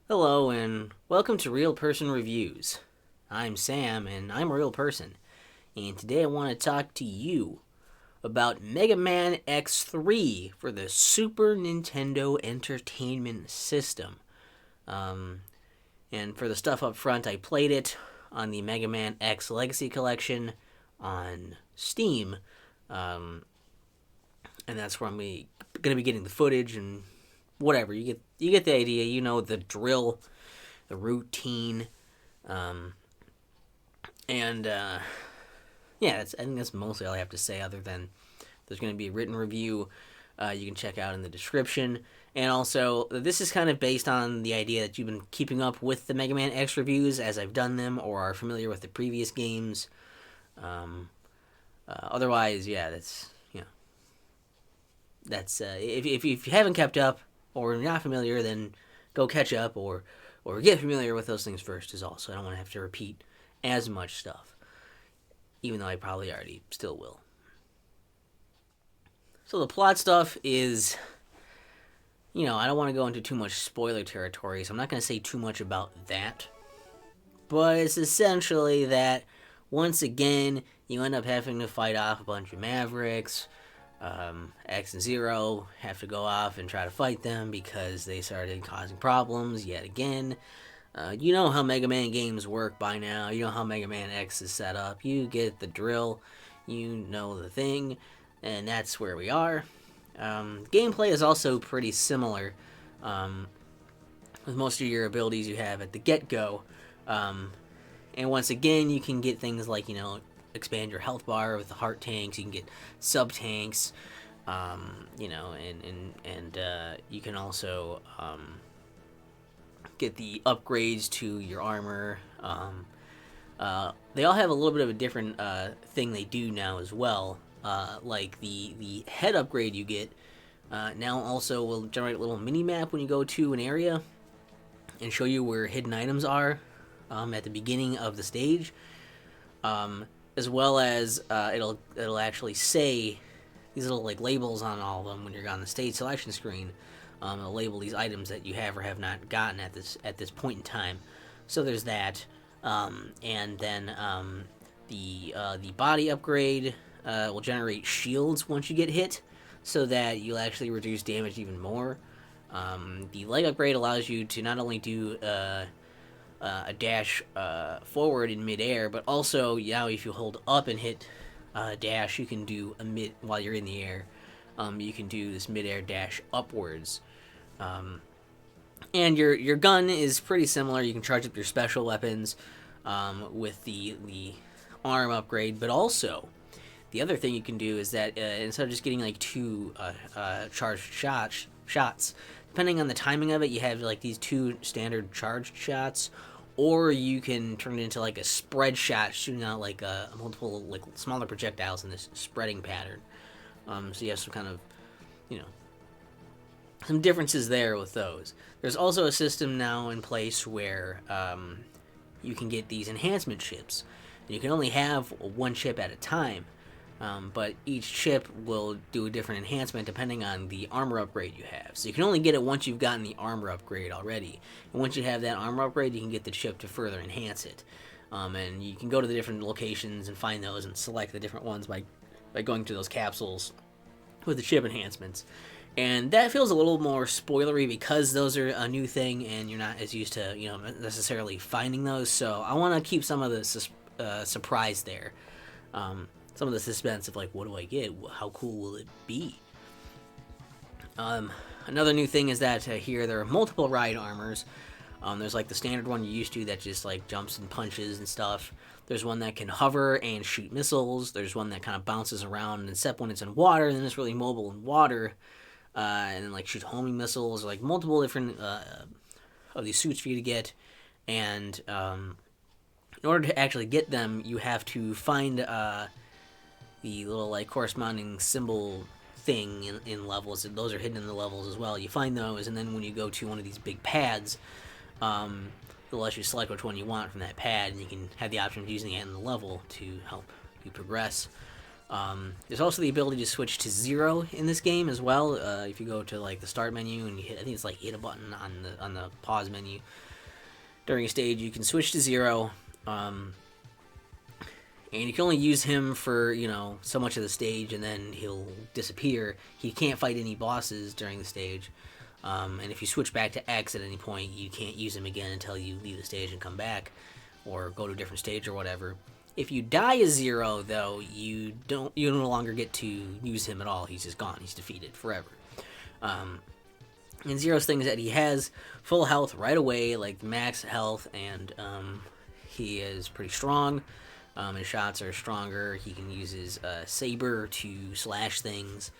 Hello and welcome to Real Person Reviews. I'm Sam and I'm a real person. And today I want to talk to you about Mega Man X3 for the Super Nintendo Entertainment System. Um, and for the stuff up front, I played it on the Mega Man X Legacy Collection on Steam. Um, and that's where I'm going to be getting the footage and whatever. You get the idea. You know the drill, the routine, um, and yeah, I think that's mostly all I have to say. Other than there's going to be a written review you can check out in the description, and also this is kind of based on the idea that you've been keeping up with the Mega Man X reviews as I've done them, or are familiar with the previous games. Um, Otherwise, yeah, that's if you haven't kept up or you're not familiar, then go catch up or get familiar with those things first is all. So I don't want to have to repeat as much stuff, even though I probably already still will. So the plot stuff is, I don't want to go into too much spoiler territory, so I'm not going to say too much about that. But it's essentially that once again, you end up having to fight off a bunch of Mavericks. X and Zero have to go off and try to fight them because they started causing problems yet again. You know how Mega Man games work by now. You know how Mega Man X is set up. You get the drill. You know the thing. And that's where we are. Gameplay is also pretty similar. With most of your abilities you have at the get-go. And once again, you can get things like, expand your health bar with the heart tanks. You can get sub tanks, and you can also get the upgrades to your armor. They all have a little bit of a different thing they do now as well. Like the head upgrade you get now also will generate a little mini map when you go to an area and show you where hidden items are at the beginning of the stage. As well as it'll actually say these little labels on all of them when you're on the stage selection screen. It'll label these items that you have or have not gotten at this point in time. So there's that, and then the body upgrade will generate shields once you get hit, so that you'll actually reduce damage even more. The leg upgrade allows you to not only do a dash forward in midair, but also now if you hold up and hit dash, you can do a mid while you're in the air. You can do this midair dash upwards, and your gun is pretty similar. You can charge up your special weapons with the arm upgrade, but also the other thing you can do is that instead of just getting two charged shots, depending on the timing of it, you have these two standard charged shots, or you can turn it into a spread shot, shooting out a multiple smaller projectiles in this spreading pattern. So you have some kind of some differences there with those. There's also a system now in place where you can get these enhancement chips. And you can only have one chip at a time. But each chip will do a different enhancement depending on the armor upgrade you have. So you can only get it once you've gotten the armor upgrade already. And once you have that armor upgrade, you can get the chip to further enhance it. And you can go to the different locations and find those and select the different ones by going to those capsules with the chip enhancements. And that feels a little more spoilery because those are a new thing and you're not as used to necessarily finding those. So I want to keep some of the surprise there. Some of the suspense of what do I get? How cool will it be? Another new thing is that here there are multiple ride armors. There's the standard one you used to that just jumps and punches and stuff. There's one that can hover and shoot missiles. There's one that kind of bounces around except when it's in water, and then it's really mobile in water. And then shoot homing missiles, multiple different of these suits for you to get. And in order to actually get them, you have to find the little corresponding symbol thing in levels. Those are hidden in the levels as well. You find those, and then when you go to one of these big pads, it'll let you select which one you want from that pad, and you can have the option of using it in the level to help you progress. There's also the ability to switch to zero in this game as well. If you go to like the start menu and you hit, I think it's like hit a button on the pause menu during a stage, you can switch to zero. And you can only use him for, so much of the stage, and then he'll disappear. He can't fight any bosses during the stage. And if you switch back to X at any point, you can't use him again until you leave the stage and come back, or go to a different stage or whatever. If you die as Zero, though, you no longer get to use him at all. He's just gone. He's defeated forever. And Zero's thing is that he has full health right away, like max health, and he is pretty strong. His shots are stronger. He can use his saber to slash things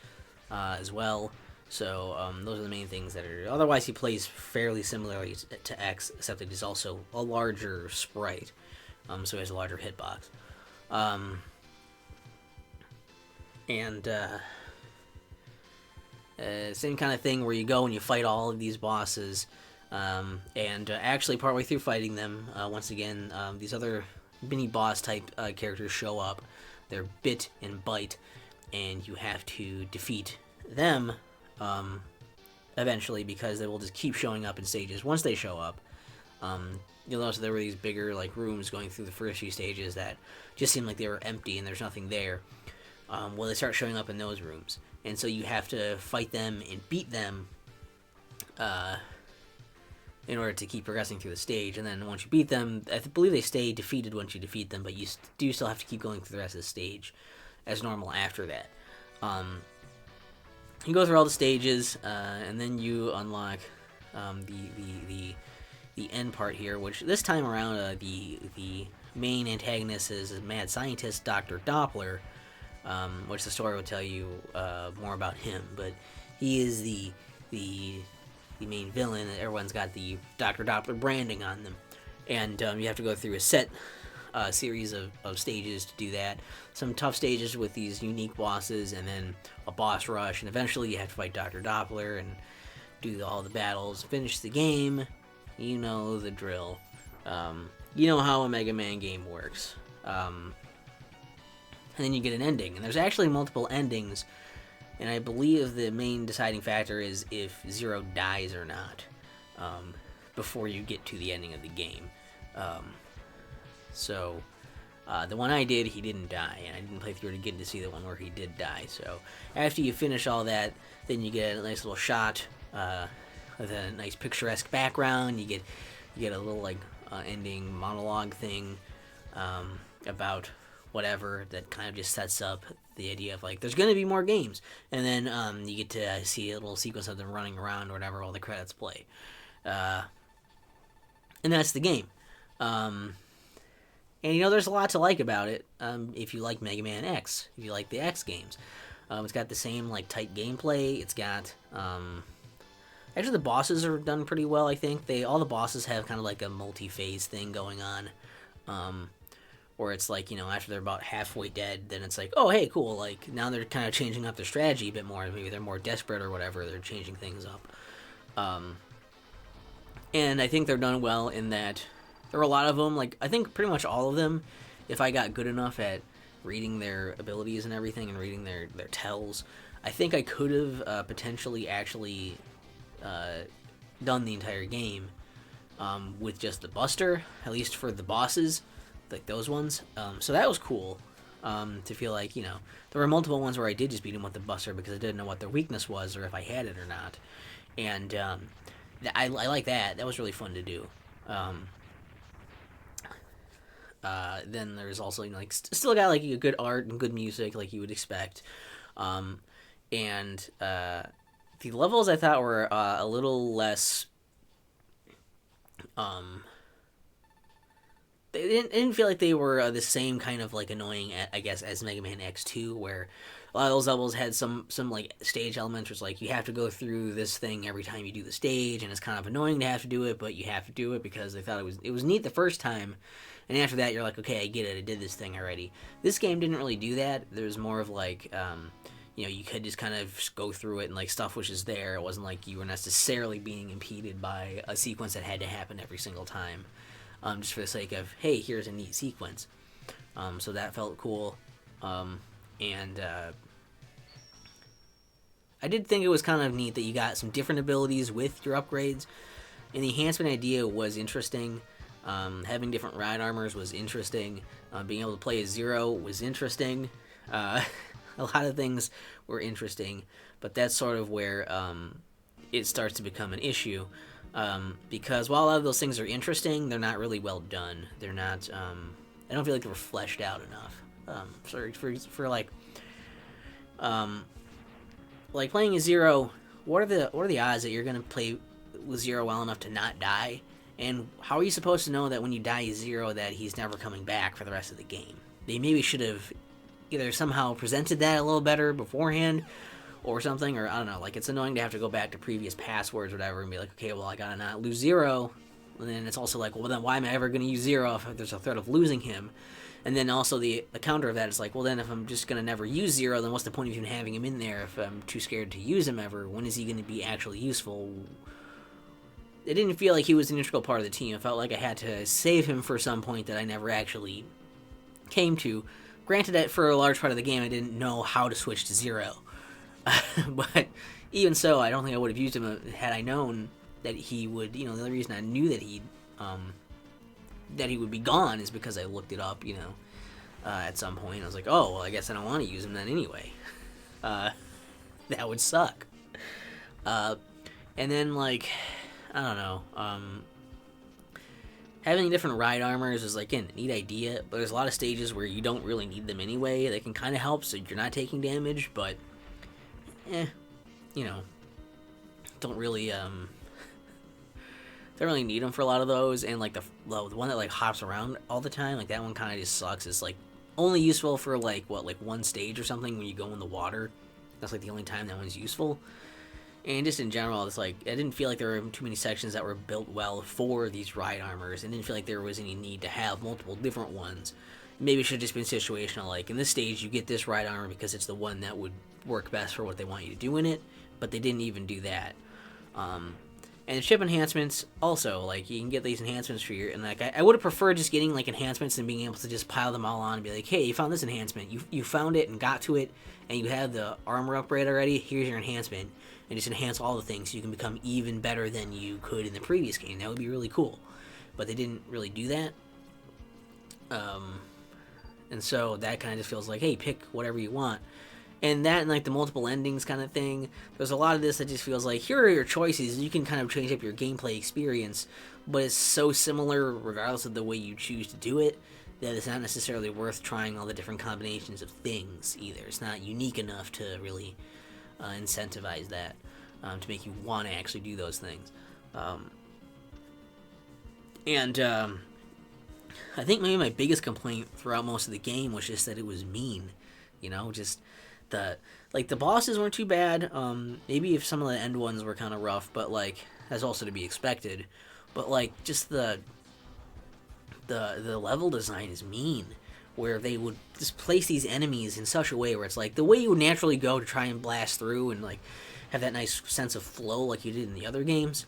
as well. So those are the main things that are... Otherwise, he plays fairly similarly to X, except that he's also a larger sprite. So he has a larger hitbox. Same kind of thing where you go and you fight all of these bosses. Actually, partway through fighting them, once again, these other mini boss type characters show up. They're Bit and Bite, and you have to defeat them eventually, because they will just keep showing up in stages. Once they show up, you'll notice there were these bigger rooms going through the first few stages that just seemed like they were empty and there's nothing there. Well, they start showing up in those rooms, and so you have to fight them and beat them in order to keep progressing through the stage. And then once you beat them, I believe they stay defeated once you defeat them, but you do still have to keep going through the rest of the stage as normal after that. You go through all the stages, and then you unlock the end part here, which this time around the main antagonist is a mad scientist, Dr. Doppler, which the story will tell you more about him. But he is the main villain. Everyone's got the Dr. Doppler branding on them, and you have to go through a set series of stages to do that. Some tough stages with these unique bosses, and then a boss rush, and eventually you have to fight Dr. Doppler and do all the battles, finish the game. You know the drill. You know how a Mega Man game works. And then you get an ending, and there's actually multiple endings, and I believe the main deciding factor is if Zero dies or not before you get to the ending of the game. The one I did, he didn't die, and I didn't play through it again to see the one where he did die. So after you finish all that, then you get a nice little shot with a nice picturesque background. You get a little ending monologue thing about whatever that kind of just sets up the idea of there's going to be more games, and then you get to see a little sequence of them running around or whatever while the credits play, and that's the game. And there's a lot to like about it. If you like Mega Man X, if you like the X games, it's got the same tight gameplay. It's got actually the bosses are done pretty well. I think all the bosses have kind of a multi-phase thing going on, where it's after they're about halfway dead, then it's oh hey cool, now they're kind of changing up their strategy a bit more. Maybe they're more desperate or whatever. They're changing things up, and I think they're done well in that. There were a lot of them, I think pretty much all of them, if I got good enough at reading their abilities and everything and reading their tells, I think I could have potentially actually done the entire game with just the Buster, at least for the bosses, those ones. So that was cool to feel there were multiple ones where I did just beat them with the Buster because I didn't know what their weakness was or if I had it or not. And I like that. That was really fun to do. Then there's also still got good art and good music you would expect, and the levels I thought were a little less. They didn't feel like they were the same kind of annoying, I guess, as Mega Man X2, where a lot of those levels had some stage elements where it's you have to go through this thing every time you do the stage, and it's kind of annoying to have to do it, but you have to do it because they thought it was neat the first time. And after that, you're okay, I get it, I did this thing already. This game didn't really do that. There's more of you could just kind of go through it and stuff was just there. It wasn't you were necessarily being impeded by a sequence that had to happen every single time, just for the sake of, hey, here's a neat sequence. So that felt cool. And I did think it was kind of neat that you got some different abilities with your upgrades, and the enhancement idea was interesting. Having different ride armors was interesting. Being able to play as Zero was interesting. A lot of things were interesting, but that's sort of where it starts to become an issue. Because while a lot of those things are interesting, they're not really well done. They're not. I don't feel like they were fleshed out enough. For like playing a Zero. What are the odds that you're gonna play with Zero well enough to not die? And how are you supposed to know that when you die Zero that he's never coming back for the rest of the game? They maybe should have either somehow presented that a little better beforehand or something, or I don't know, like it's annoying to have to go back to previous passwords or whatever and be like, okay, well, I gotta not lose Zero. And then it's also like, well, then why am I ever gonna use Zero if there's a threat of losing him? And then also the counter of that is like, well, then if I'm just gonna never use Zero, then what's the point of even having him in there if I'm too scared to use him ever? When is he gonna be actually useful? It didn't feel like he was an integral part of the team. It felt like I had to save him for some point that I never actually came to. Granted that for a large part of the game I didn't know how to switch to Zero. But even so, I don't think I would have used him had I known that he would, the only reason I knew that he would be gone is because I looked it up, at some point. I was like, oh, well, I guess I don't want to use him then anyway. That would suck. And then, like, I don't know, having different ride armors is, like, again, a neat idea, but there's a lot of stages where you don't really need them anyway. They can kind of help so you're not taking damage, but, don't really need them for a lot of those. And, like, the one that, like, hops around all the time, like, that one kind of just sucks. It's, like, only useful for, like, one stage or something when you go in the water. That's, like, the only time that one's useful. And just in general, it's like, I didn't feel like there were too many sections that were built well for these ride armors. I didn't feel like there was any need to have multiple different ones. Maybe it should have just been situational, like, in this stage, you get this ride armor because it's the one that would work best for what they want you to do in it, but they didn't even do that. And ship enhancements, also, like, you can get these enhancements for your, and, like, I would have preferred just getting, like, enhancements and being able to just pile them all on and be like, hey, you found this enhancement, you found it and got to it, and you have the armor upgrade already, here's your enhancement. And just enhance all the things so you can become even better than you could in the previous game. That would be really cool. But they didn't really do that. And so that kind of just feels like, hey, pick whatever you want. And that and, like, the multiple endings kind of thing. There's a lot of this that just feels like, here are your choices. You can kind of change up your gameplay experience. But it's so similar regardless of the way you choose to do it that it's not necessarily worth trying all the different combinations of things either. It's not unique enough to really incentivize that, to make you want to actually do those things. And I think maybe my biggest complaint throughout most of the game was just that it was mean. Just the bosses weren't too bad. Maybe if some of the end ones were kind of rough, but, like, that's also to be expected. But, like, just the level design is mean, where they would just place these enemies in such a way where it's like the way you would naturally go to try and blast through and, like, have that nice sense of flow like you did in the other games.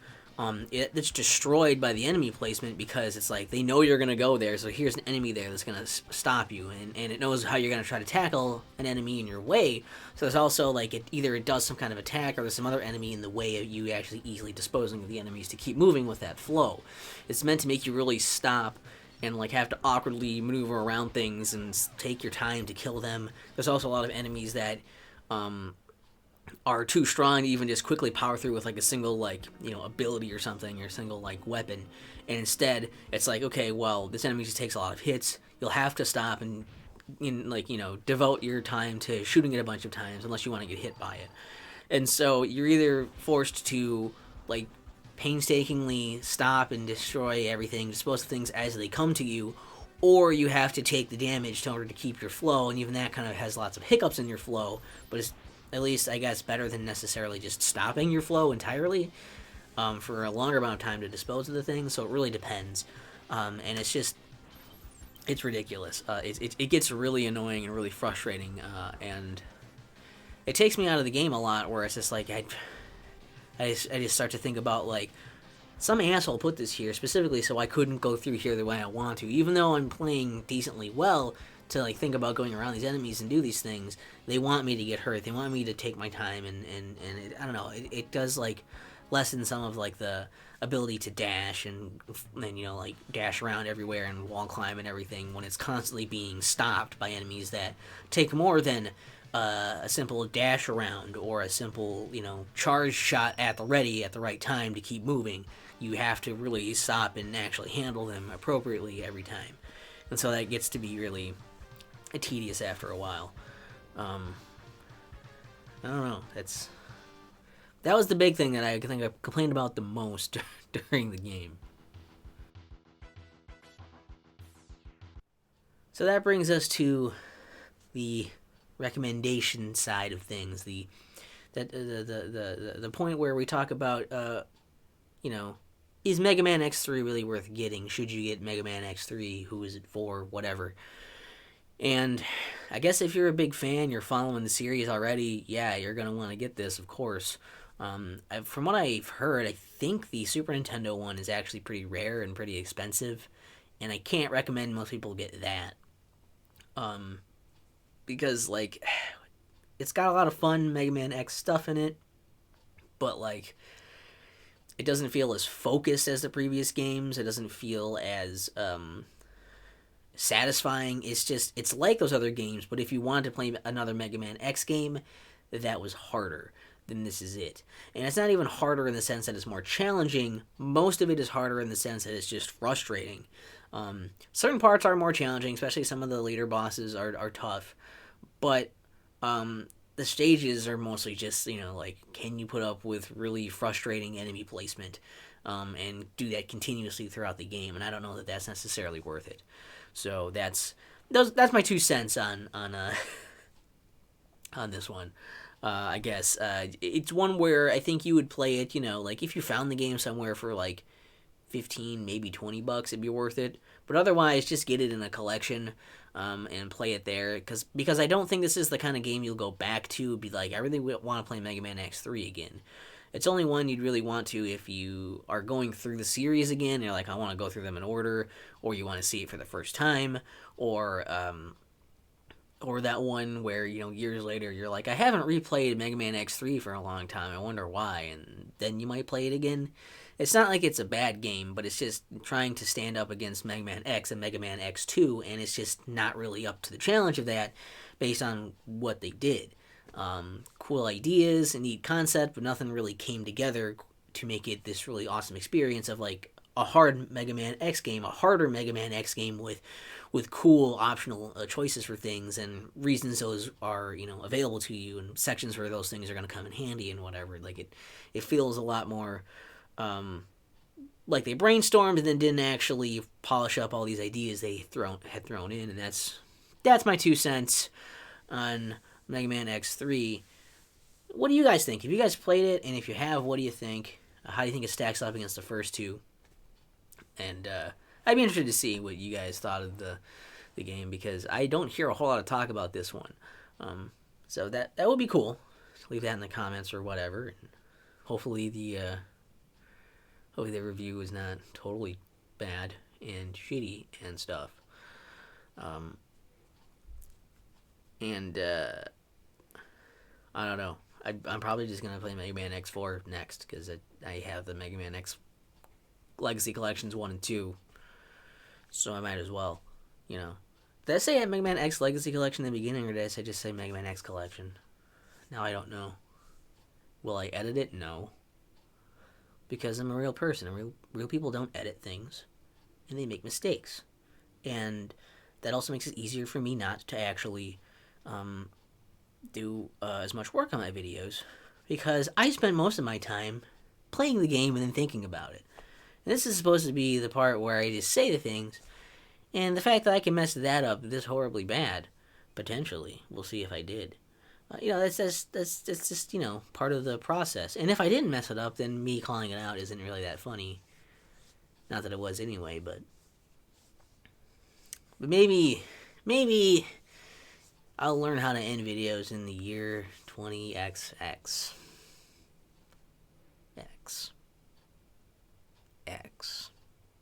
It's destroyed by the enemy placement because it's like they know you're going to go there, so here's an enemy there that's going to stop you, and it knows how you're going to try to tackle an enemy in your way. So there's also, like, it does some kind of attack or there's some other enemy in the way of you actually easily disposing of the enemies to keep moving with that flow. It's meant to make you really stop and, like, have to awkwardly maneuver around things and take your time to kill them. There's also a lot of enemies that are too strong to even just quickly power through with, like, a single, like, ability or something, or a single, like, weapon. And instead, it's like, okay, well, this enemy just takes a lot of hits. You'll have to stop and, devote your time to shooting it a bunch of times unless you want to get hit by it. And so you're either forced to, like, painstakingly stop and destroy everything, dispose of things as they come to you, or you have to take the damage in order to keep your flow, and even that kind of has lots of hiccups in your flow, but it's at least, I guess, better than necessarily just stopping your flow entirely for a longer amount of time to dispose of the things, so it really depends. And it's ridiculous. It gets really annoying and really frustrating, and it takes me out of the game a lot, where it's just like, I just start to think about, like, some asshole put this here specifically so I couldn't go through here the way I want to. Even though I'm playing decently well, to like think about going around these enemies and do these things. They want me to get hurt. They want me to take my time, and it, I don't know. It does like lessen some of like the ability to dash and like dash around everywhere and wall climb and everything when it's constantly being stopped by enemies that take more than a simple dash around or a simple charge shot at the ready at the right time to keep moving. You have to really stop and actually handle them appropriately every time, and so that gets to be really tedious after a while. I don't know. That was the big thing that I think I complained about the most during the game. So that brings us to the recommendation side of things. The point where we talk about you know is Mega Man X3 really worth getting? Should you get Mega Man X3? Who is it for? Whatever. And I guess if you're a big fan, you're following the series already, yeah, you're going to want to get this, of course. From what I've heard, I think the Super Nintendo one is actually pretty rare and pretty expensive, and I can't recommend most people get that. Because, like, it's got a lot of fun Mega Man X stuff in it, but, like, it doesn't feel as focused as the previous games. It doesn't feel as, satisfying. It's like those other games, but if you wanted to play another Mega Man X game, that was harder. Then this is it. And it's not even harder in the sense that it's more challenging. Most of it is harder in the sense that it's just frustrating. Certain parts are more challenging, especially some of the later bosses are tough. But the stages are mostly just, like, can you put up with really frustrating enemy placement and do that continuously throughout the game? And I don't know that that's necessarily worth it. So that's my 2 cents on on this one. I guess it's one where I think you would play it. Like if you found the game somewhere for like 15, maybe $20, it'd be worth it. But otherwise, just get it in a collection and play it there. Because I don't think this is the kind of game you'll go back to. Be like, I really want to play Mega Man X3 again. It's only one you'd really want to if you are going through the series again. And you're like, I want to go through them in order, or you want to see it for the first time, or that one where years later you're like, I haven't replayed Mega Man X3 for a long time. I wonder why, and then you might play it again. It's not like it's a bad game, but it's just trying to stand up against Mega Man X and Mega Man X2, and it's just not really up to the challenge of that based on what they did. Cool ideas, a neat concept, but nothing really came together to make it this really awesome experience of like a hard Mega Man X game, a harder Mega Man X game with cool optional choices for things and reasons those are available to you and sections where those things are going to come in handy and whatever. Like it feels a lot more like they brainstormed and then didn't actually polish up all these ideas they had thrown in, and that's my 2 cents on Mega Man X3. What do you guys think? Have you guys played it? And if you have, what do you think? How do you think it stacks up against the first two? And I'd be interested to see what you guys thought of the game, because I don't hear a whole lot of talk about this one. So that would be cool. Leave that in the comments or whatever. And hopefully the review is not totally bad and shitty and stuff. I don't know. I'm probably just going to play Mega Man X4 next, because I have the Mega Man X Legacy Collections 1 and 2. So I might as well, Did I say Mega Man X Legacy Collection in the beginning, or did I just say Mega Man X Collection? Now I don't know. Will I edit it? No. Because I'm a real person, and real people don't edit things, and they make mistakes. And that also makes it easier for me not to actually do as much work on my videos, because I spend most of my time playing the game and then thinking about it. And this is supposed to be the part where I just say the things, and the fact that I can mess that up this horribly bad, potentially, we'll see if I did. That's just part of the process. And if I didn't mess it up, then me calling it out isn't really that funny. Not that it was anyway, but maybe I'll learn how to end videos in the year 20XX. X.